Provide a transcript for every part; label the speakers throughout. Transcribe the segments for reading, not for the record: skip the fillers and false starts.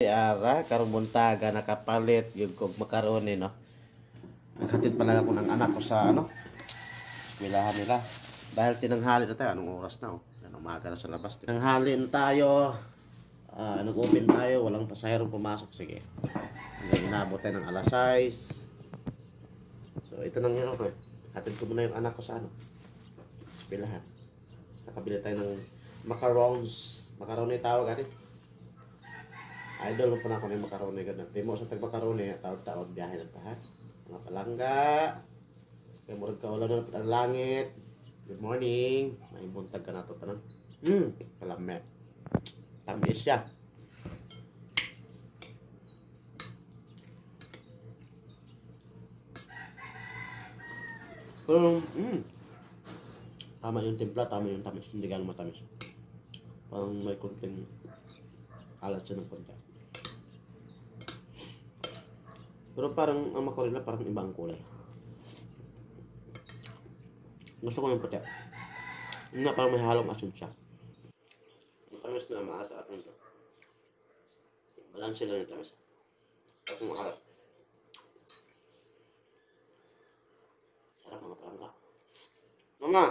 Speaker 1: ara karong buntaga nakapalit yung kog makaroni no. Naghatid pala ako ng anak ko sa eskwelahan nila. Dahil tinanghali na tayo, anong oras na umaga na sa labas. Tinanghali na tayo. Nag-open tayo, walang pasahero pumasok, sige. Hanggang inabot tayo ng alas 6. So ito nang yun ako. Hatid ko muna yung anak ko sa eskwelahan. Tapos nakabili tayo ng macarons. Macaroni tawag natin. Idol mo pa na ako ng macaroni ganun. Timo sa tag-macaroni, tawag-tawag biyahe ng tahat. Mga palangga. Kaya murag ka ulan ang langit. Good morning. May buntag ka na ito tanong. Kalamet. Tamis siya. Pero, tama yung timpla, tama yung tamis. Hindi ganun matamis. Parang may konting alat siya ng konti. Pero parang ang makarila parang ibang kulay. Gusto ko yung puti. Yung nga parang may halong asin siya. Yung tamis na maalat at nito. Balanse lang yung tamis. At yung maalat. Sarap mga palangga. Mama!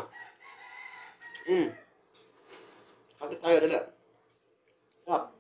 Speaker 1: Bakit tayo dala? Sarap.